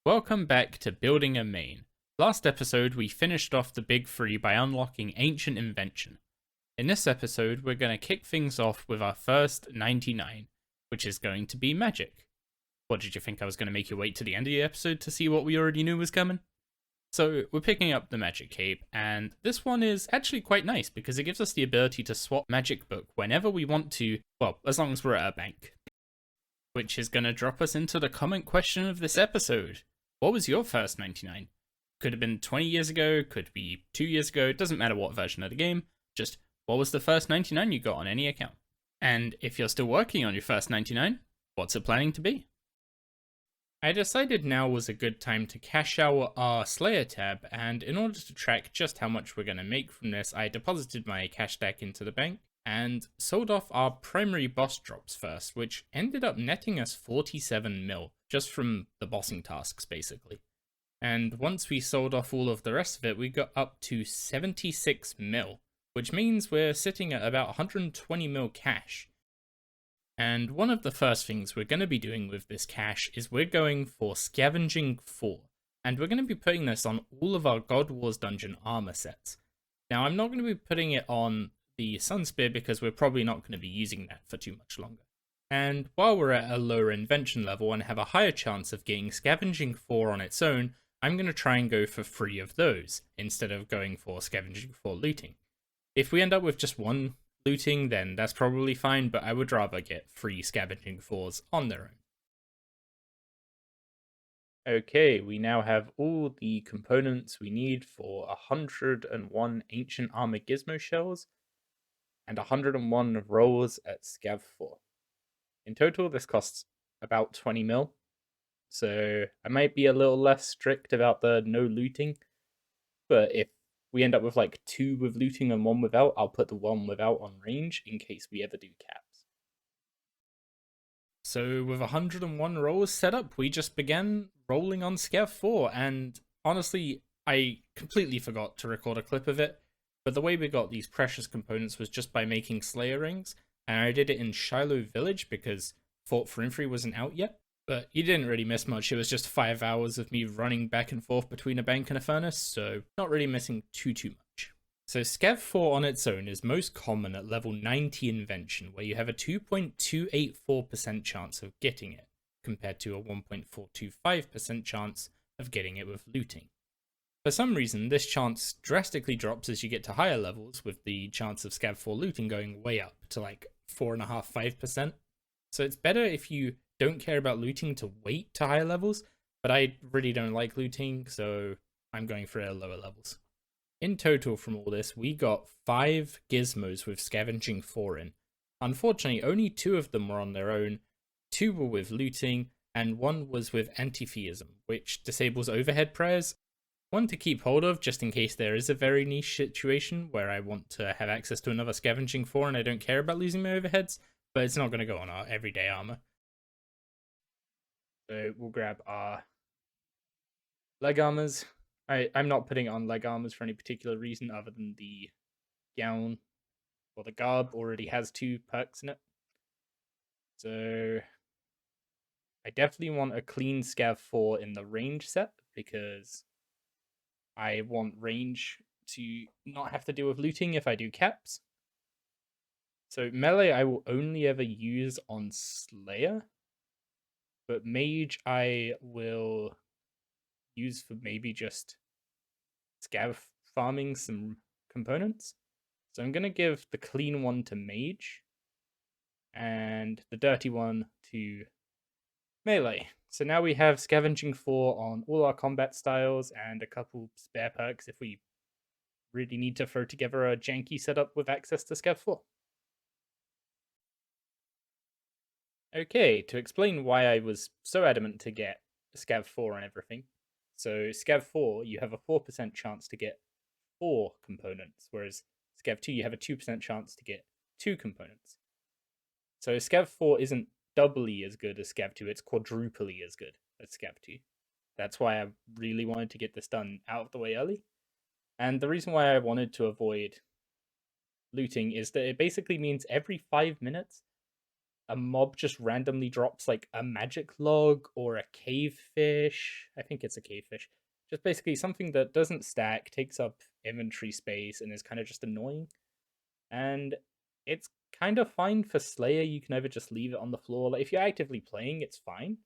Welcome back to Building a Main. Last episode, we finished off the big three by unlocking Ancient Invention. In this episode, we're going to kick things off with our first 99, which is going to be magic. What, did you think I was going to make you wait to the end of the episode to see what we already knew was coming? So, we're picking up the Magic Cape, and this one is actually quite nice because it gives us the ability to swap Magic Book whenever we want to, well, as long as we're at a bank. Which is going to drop us into the comment question of this episode. What was your first 99? Could have been 20 years ago, could be 2 years ago, it doesn't matter what version of the game, just what was the first 99 you got on any account? And if you're still working on your first 99, what's it planning to be? I decided now was a good time to cash out our Slayer tab, and in order to track just how much we're going to make from this, I deposited my cash stack into the bank and sold off our primary boss drops first, which ended up netting us 47 mil, just from the bossing tasks basically. And once we sold off all of the rest of it, we got up to 76 mil, which means we're sitting at about 120 mil cash. And one of the first things we're going to be doing with this cash is we're going for Scavenging 4, and we're going to be putting this on all of our God Wars Dungeon armor sets. Now, I'm not going to be putting it on the Sunspear because we're probably not going to be using that for too much longer. And while we're at a lower invention level and have a higher chance of getting Scavenging 4 on its own, I'm going to try and go for 3 of those, instead of going for Scavenging 4 looting. If we end up with just 1 looting, then that's probably fine, but I would rather get 3 Scavenging 4s on their own. Okay, we now have all the components we need for 101 Ancient Armor Gizmo Shells, and 101 rolls at Scav 4. In total, this costs about 20 mil, so I might be a little less strict about the no looting, but if we end up with like 2 with looting and 1 without, I'll put the 1 without on range in case we ever do caps. So with 101 rolls set up, we just began rolling on Scav 4, and honestly, I completely forgot to record a clip of it. But the way we got these precious components was just by making Slayer rings, and I did it in Shiloh Village because Fort Frimfree wasn't out yet. But you didn't really miss much, it was just 5 hours of me running back and forth between a bank and a furnace, so not really missing too much. So Scav 4 on its own is most common at level 90 Invention, where you have a 2.284% chance of getting it, compared to a 1.425% chance of getting it with looting. For some reason, this chance drastically drops as you get to higher levels, with the chance of Scav 4 looting going way up to like 4.5–5%. So it's better if you don't care about looting to wait to higher levels, but I really don't like looting, so I'm going for lower levels. In total from all this, we got 5 gizmos with Scavenging 4 in. Unfortunately, only 2 of them were on their own, 2 were with looting, and 1 was with Antitheism, which disables overhead prayers. One to keep hold of just in case there is a very niche situation where I want to have access to another Scavenging 4 and I don't care about losing my overheads, but it's not going to go on our everyday armor. So we'll grab our leg armors. I'm not putting on leg armors for any particular reason other than the gown or the garb already has 2 perks in it. So I definitely want a clean Scav 4 in the range set because I want range to not have to deal with looting if I do caps. So melee I will only ever use on Slayer, but mage I will use for maybe just Scav farming some components. So I'm going to give the clean one to mage and the dirty one to melee. So now we have Scavenging 4 on all our combat styles and a couple spare perks if we really need to throw together a janky setup with access to Scav 4. Okay, to explain why I was so adamant to get Scav 4 and everything. So Scav 4, you have a 4% chance to get 4 components, whereas Scav 2, you have a 2% chance to get 2 components. So Scav 4 isn't doubly as good as Scav 2, it's quadruply as good as Scav 2. That's why I really wanted to get this done out of the way early. And the reason why I wanted to avoid looting is that it basically means every 5 minutes, a mob just randomly drops like a magic log or a cave fish. I think it's a cave fish. Just basically something that doesn't stack, takes up inventory space, and is kind of just annoying. And it's kind of fine for Slayer. You can either just leave it on the floor. Like if you're actively playing, it's fine.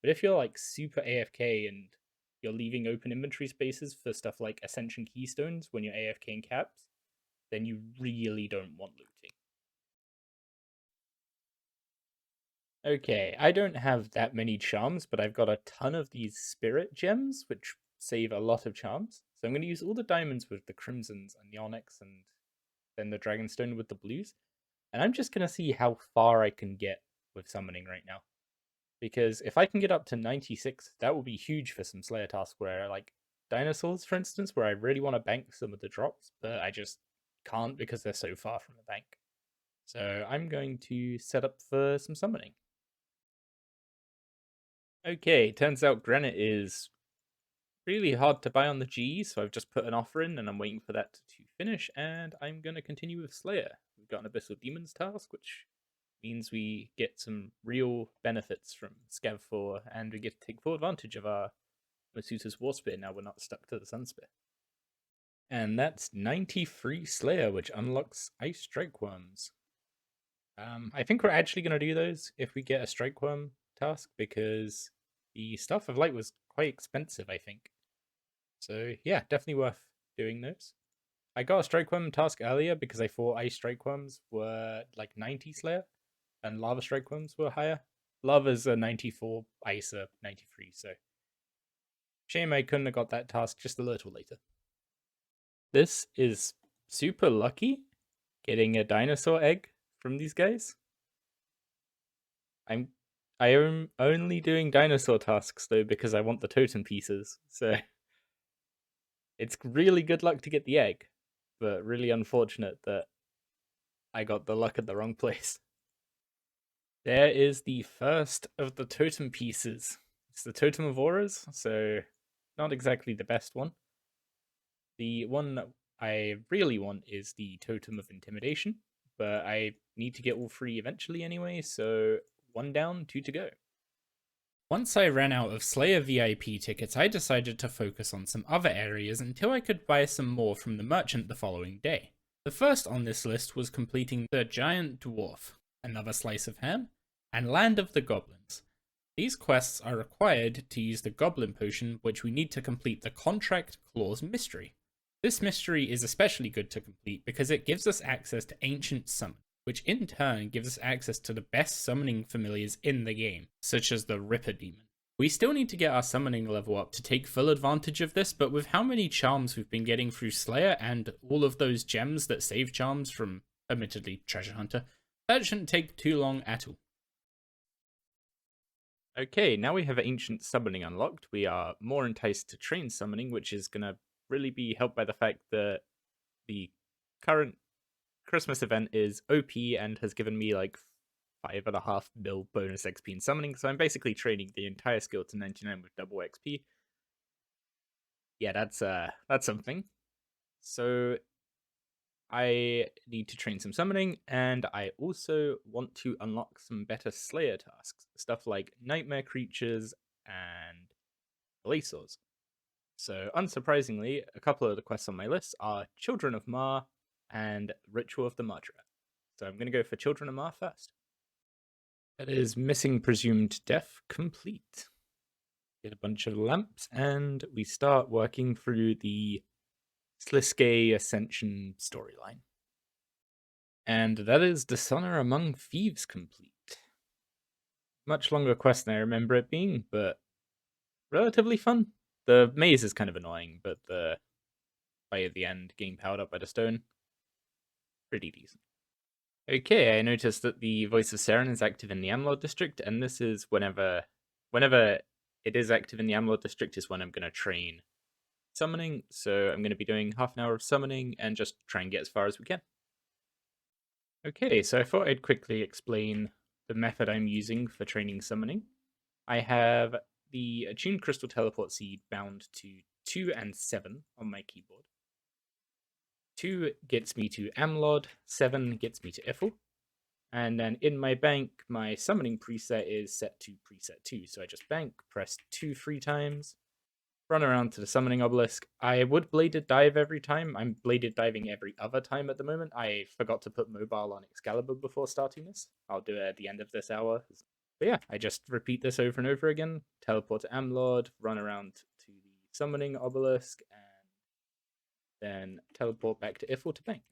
But if you're like super AFK and you're leaving open inventory spaces for stuff like Ascension Keystones when you're AFK in caps, then you really don't want looting. Okay, I don't have that many charms, but I've got a ton of these spirit gems, which save a lot of charms. So I'm going to use all the diamonds with the crimsons and the onyx, and then the dragonstone with the blues. And I'm just going to see how far I can get with summoning right now. Because if I can get up to 96, that will be huge for some Slayer tasks where, like, dinosaurs, for instance, where I really want to bank some of the drops, but I just can't because they're so far from the bank. So I'm going to set up for some summoning. Okay, turns out granite is really hard to buy on the G, so I've just put an offer in and I'm waiting for that to finish, and I'm going to continue with Slayer. We've got an Abyssal Demons task, which means we get some real benefits from Scav 4, and we get to take full advantage of our Masusa's War Spear now we're not stuck to the Sun Spear. And that's 93 Slayer, which unlocks Ice Strike Worms. I think we're actually going to do those if we get a Strike Worm task, because the Staff of Light was quite expensive, I think. So yeah, definitely worth doing those. I got a Strike Worm task earlier because I thought Ice Strike Worms were like 90 Slayer, and Lava Strike Worms were higher. Lava's a 94, Ice a 93, so shame I couldn't have got that task just a little later. This is super lucky, getting a dinosaur egg from these guys. I am only doing dinosaur tasks though because I want the totem pieces, so it's really good luck to get the egg, but really unfortunate that I got the luck at the wrong place. There is the first of the totem pieces. It's the Totem of Auras, so not exactly the best one. The one I really want is the Totem of Intimidation, but I need to get all three eventually anyway, so 1 down, 2 to go. Once I ran out of Slayer VIP tickets, I decided to focus on some other areas until I could buy some more from the merchant the following day. The first on this list was completing the Giant Dwarf, Another Slice of Ham, and Land of the Goblins. These quests are required to use the Goblin Potion, which we need to complete the Contract Clause Mystery. This mystery is especially good to complete because it gives us access to Ancient Summon, which in turn gives us access to the best summoning familiars in the game, such as the Ripper Demon. We still need to get our summoning level up to take full advantage of this, but with how many charms we've been getting through Slayer and all of those gems that save charms from, admittedly, Treasure Hunter, that shouldn't take too long at all. Okay, now we have Ancient Summoning unlocked. We are more enticed to train summoning, which is going to really be helped by the fact that the current Christmas event is OP and has given me like 5.5 mil bonus XP in summoning, so I'm basically training the entire skill to 99 with double XP. Yeah, that's something. So I need to train some summoning, and I also want to unlock some better Slayer tasks, stuff like Nightmare Creatures and Glaciers. So, unsurprisingly, a couple of the quests on my list are Children of Ma and Ritual of the Martyr. So I'm going to go for Children of Ma first. That is Missing Presumed Death complete. Get a bunch of lamps, and we start working through the Sliske Ascension storyline. And that is Dishonor Among Thieves complete. Much longer quest than I remember it being, but relatively fun. The maze is kind of annoying, but the fight at the end, getting powered up by the stone, pretty decent. Okay, I noticed that the Voice of Seren is active in the Amlod district, and this is whenever it is active in the Amlod district is when I'm going to train summoning, so I'm going to be doing half an hour of summoning and just try and get as far as we can. Okay, so I thought I'd quickly explain the method I'm using for training summoning. I have the Attuned Crystal Teleport Seed bound to 2 and 7 on my keyboard. 2 gets me to Amlod, 7 gets me to Ithel. And then in my bank, my summoning preset is set to preset 2. So I just bank, press 2 3 times, run around to the summoning obelisk. I would bladed dive every time. I'm bladed diving every other time at the moment. I forgot to put mobile on Excalibur before starting this. I'll do it at the end of this hour. But yeah, I just repeat this over and over again. Teleport to Amlord, run around to the summoning obelisk, and then teleport back to Ifil to bank.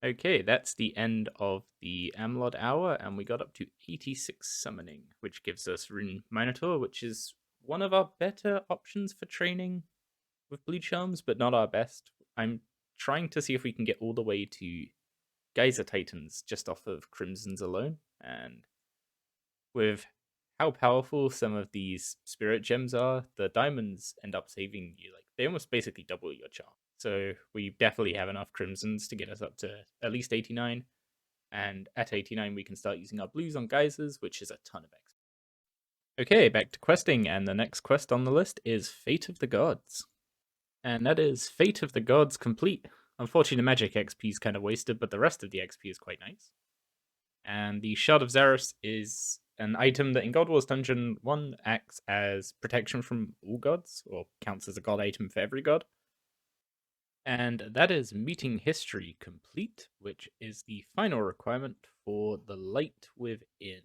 Okay, that's the end of the Amlod hour, and we got up to 86 summoning, which gives us Rune Minotaur, which is one of our better options for training with blue charms, but not our best. I'm trying to see if we can get all the way to Geyser Titans just off of Crimson's alone, and with how powerful some of these spirit gems are, the diamonds end up saving you. Like, they almost basically double your charm. So we definitely have enough crimsons to get us up to at least 89. And at 89, we can start using our blues on geysers, which is a ton of XP. Okay, back to questing, and the next quest on the list is Fate of the Gods. And that is Fate of the Gods complete. Unfortunately, the magic XP is kind of wasted, but the rest of the XP is quite nice. And the Shard of Zaros is an item that in God Wars Dungeon 1 acts as protection from all gods, or counts as a god item for every god. And that is Meeting History complete, which is the final requirement for the Light Within.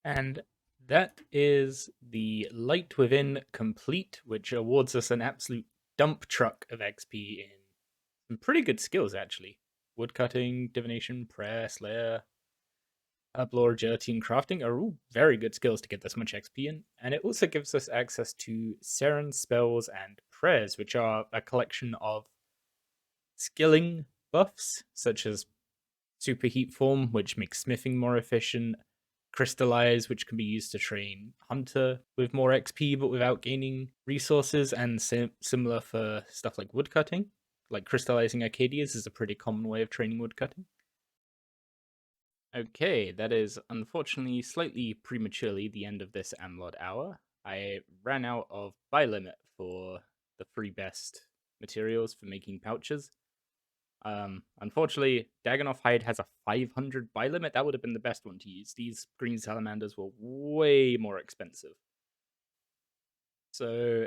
And that is the Light Within complete, which awards us an absolute dump truck of XP in some pretty good skills, actually. Woodcutting, Divination, Prayer, Slayer, Herblore, Agility, and Crafting are all very good skills to get this much XP in, and it also gives us access to Seren spells and prayers, which are a collection of skilling buffs, such as Superheat Form, which makes smithing more efficient, Crystallize, which can be used to train Hunter with more XP but without gaining resources, and similar for stuff like woodcutting. Like crystallizing Arcadias is a pretty common way of training woodcutting. Okay, that is unfortunately slightly prematurely the end of this Amlod hour. I ran out of buy limit for the 3 best materials for making pouches. Unfortunately, Dagannoth Hide has a 500 buy limit. That would have been the best one to use. These green salamanders were way more expensive. So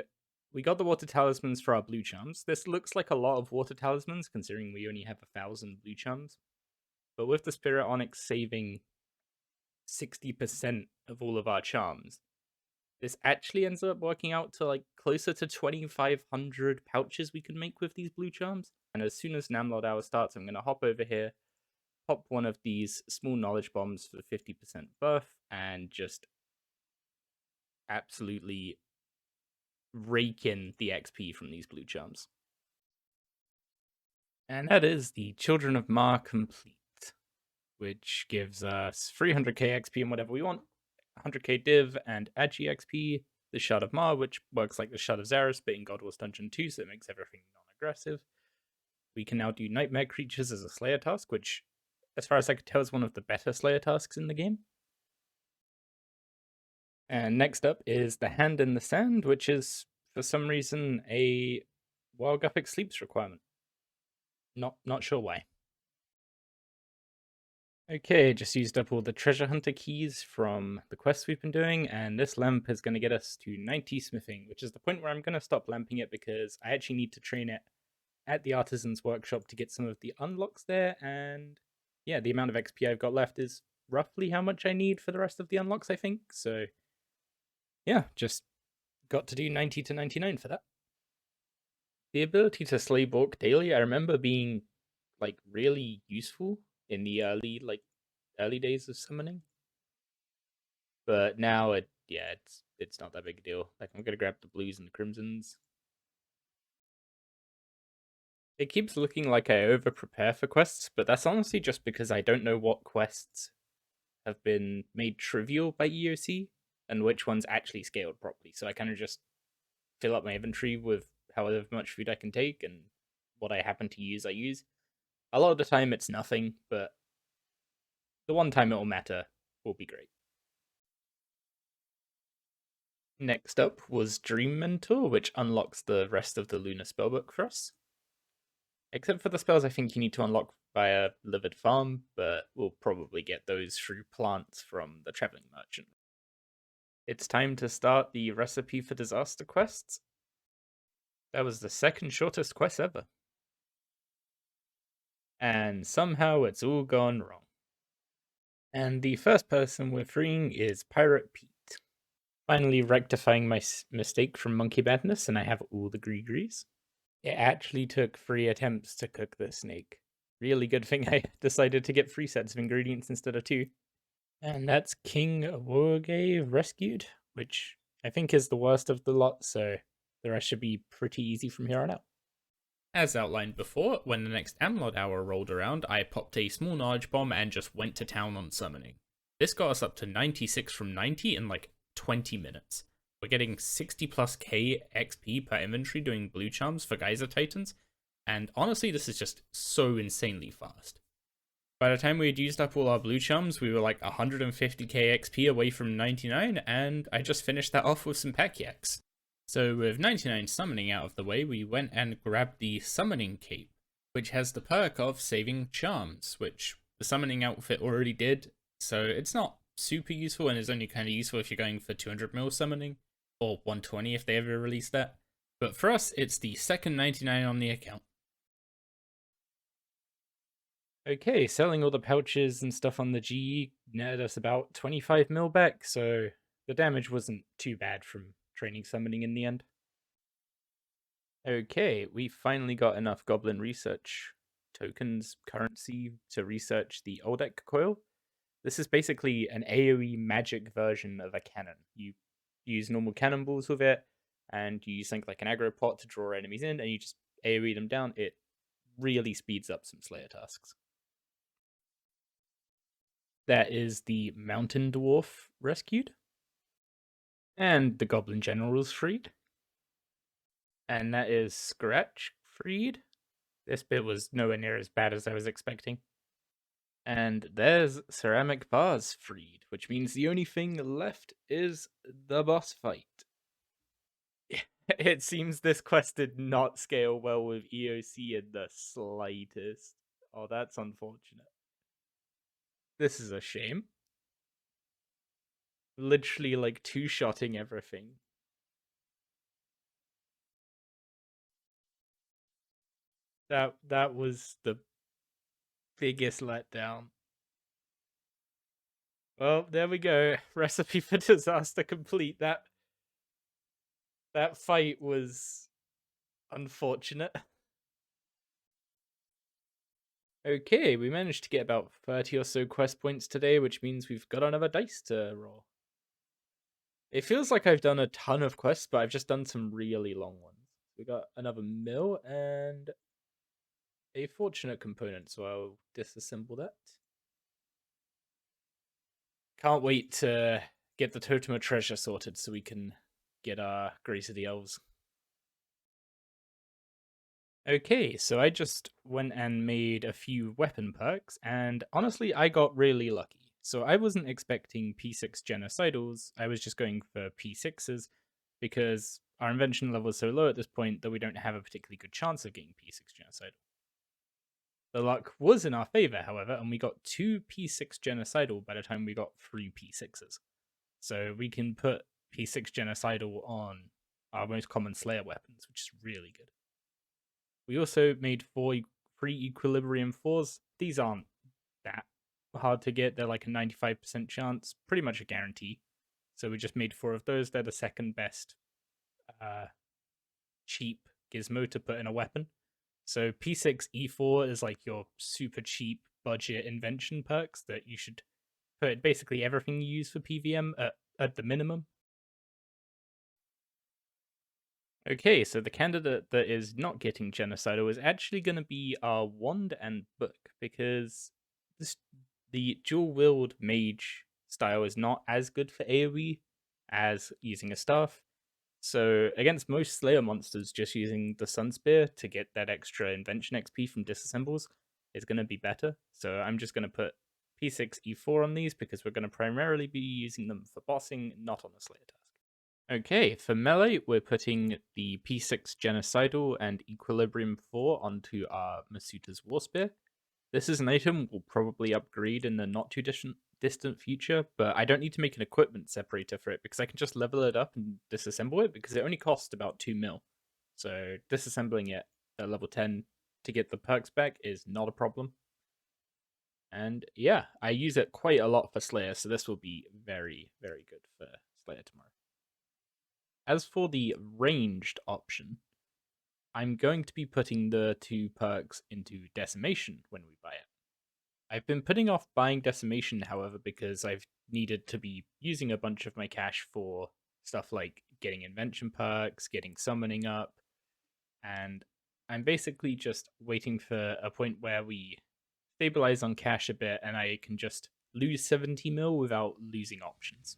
we got the water talismans for our blue charms. This looks like a lot of water talismans, considering we only have 1,000 blue charms. But with the Spirit Onyx saving 60% of all of our charms, this actually ends up working out to like closer to 2,500 pouches we can make with these blue charms. And as soon as Namlod Hour starts, I'm going to hop over here, pop one of these small knowledge bombs for 50% buff, and just absolutely rake in the XP from these blue charms. And that is the Children of Ma complete, which gives us 300k XP and whatever we want, 100k div and agi XP, the Shard of Ma, which works like the Shard of Zaros, but in God Wars Dungeon 2, so it makes everything non-aggressive. We can now do Nightmare Creatures as a Slayer task, which, as far as I could tell, is one of the better Slayer tasks in the game. And next up is the Hand in the Sand, which is, for some reason, a Wild Gothic Sleeps requirement. Not sure why. Okay, just used up all the treasure hunter keys from the quests we've been doing, and this lamp is going to get us to 90 smithing, which is the point where I'm going to stop lamping it because I actually need to train it at the Artisan's Workshop to get some of the unlocks there, and yeah, the amount of XP I've got left is roughly how much I need for the rest of the unlocks, I think, so yeah, just got to do 90 to 99 for that. The ability to slay Bork daily, I remember being like really useful in the early days of summoning. But now it's not that big a deal. Like, I'm gonna grab the blues and the crimsons. It keeps looking like I over prepare for quests, but that's honestly just because I don't know what quests have been made trivial by EOC and which ones actually scaled properly. So I kind of just fill up my inventory with however much food I can take, and what I happen to use, I use. A lot of the time it's nothing, but the one time it will matter will be great. Next up was Dream Mentor, which unlocks the rest of the Luna spellbook for us. Except for the spells I think you need to unlock via Livid Farm, but we'll probably get those through plants from the Traveling Merchant. It's time to start the Recipe for Disaster quests. That was the second shortest quest ever. And somehow it's all gone wrong. And the first person we're freeing is Pirate Pete. Finally rectifying my mistake from Monkey Madness, and I have all the Greegrees. It actually took 3 attempts to cook the snake. Really good thing I decided to get 3 sets of ingredients instead of 2. And that's King Woge rescued, which I think is the worst of the lot, so the rest should be pretty easy from here on out. As outlined before, when the next Amlod hour rolled around, I popped a small Narge bomb and just went to town on summoning. This got us up to 96 from 90 in like 20 minutes. We're getting 60 plus K XP per inventory doing blue charms for Geyser Titans, and honestly, this is just so insanely fast. By the time we had used up all our blue charms, we were like 150k XP away from 99, and I just finished that off with some Pekyax. So with 99 summoning out of the way, we went and grabbed the Summoning Cape, which has the perk of saving charms, which the summoning outfit already did, so it's not super useful and is only kind of useful if you're going for 200 mil summoning, or 120 if they ever release that. But for us, it's the second 99 on the account. Okay, selling all the pouches and stuff on the GE netted us about 25 mil back, so the damage wasn't too bad from training summoning in the end. Okay, we finally got enough Goblin Research tokens, currency, to research the Oldek Coil. This is basically an AoE magic version of a cannon. You use normal cannonballs with it, and you use something like an aggro pot to draw enemies in, and you just AoE them down. It really speeds up some Slayer tasks. That is the Mountain Dwarf rescued. And the Goblin General's freed. And that is Scratch freed. This bit was nowhere near as bad as I was expecting. And there's Ceramic Bars freed, which means the only thing left is the boss fight. It seems this quest did not scale well with EOC in the slightest. Oh, that's unfortunate. This is a shame. Literally, like, two-shotting everything. That was the biggest letdown. Well, there we go. Recipe for Disaster complete. That fight was unfortunate. Okay, we managed to get about 30 or so quest points today, which means we've got another dice to roll. It feels like I've done a ton of quests, but I've just done some really long ones. We got another mill and a fortunate component, so I'll disassemble that. Can't wait to get the Totem of Treasure sorted so we can get our Grace of the Elves. Okay, so I just went and made a few weapon perks, and honestly, I got really lucky. So I wasn't expecting P6 Genocidals, I was just going for P6s, because our invention level is so low at this point that we don't have a particularly good chance of getting P6 Genocidal. The luck was in our favor, however, and we got 2 P6 Genocidal by the time we got 3 P6s. So we can put P6 Genocidal on our most common Slayer weapons, which is really good. We also made 4 free Equilibrium 4s. These aren't that hard to get. They're like a 95% chance, pretty much a guarantee. So we just made 4 of those. They're the second best cheap gizmo to put in a weapon. So P6 E4 is like your super cheap budget invention perks that you should put basically everything you use for PVM at the minimum. Okay, so the candidate that is not getting Genocidal is actually going to be our Wand and Book, because the dual-wield mage style is not as good for AoE as using a staff. So against most Slayer monsters, just using the Sun Spear to get that extra invention XP from disassembles is going to be better. So I'm just going to put P6 E4 on these because we're going to primarily be using them for bossing, not on the Slayer task. Okay, for melee, we're putting the P6 Genocidal and Equilibrium 4 onto our Masuta's War Spear. This is an item we'll probably upgrade in the not too distant future, but I don't need to make an equipment separator for it because I can just level it up and disassemble it because it only costs about 2 mil. So disassembling it at level 10 to get the perks back is not a problem. And yeah, I use it quite a lot for Slayer, so this will be very, very good for Slayer tomorrow. As for the ranged option, I'm going to be putting the 2 perks into Decimation when we buy it. I've been putting off buying Decimation, however, because I've needed to be using a bunch of my cash for stuff like getting Invention perks, getting Summoning up, and I'm basically just waiting for a point where we stabilize on cash a bit and I can just lose 70 mil without losing options.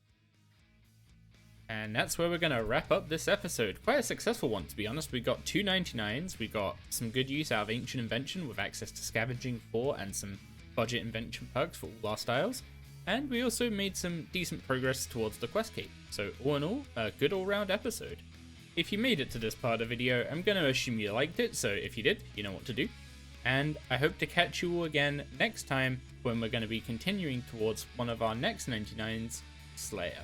And that's where we're going to wrap up this episode. Quite a successful one, to be honest. We got 2 99s, we got some good use out of Ancient Invention with access to Scavenging 4 and some budget invention perks for all our styles. And we also made some decent progress towards the quest cape. So all in all, a good all-round episode. If you made it to this part of the video, I'm going to assume you liked it, so if you did, you know what to do. And I hope to catch you all again next time when we're going to be continuing towards one of our next 99s, Slayer.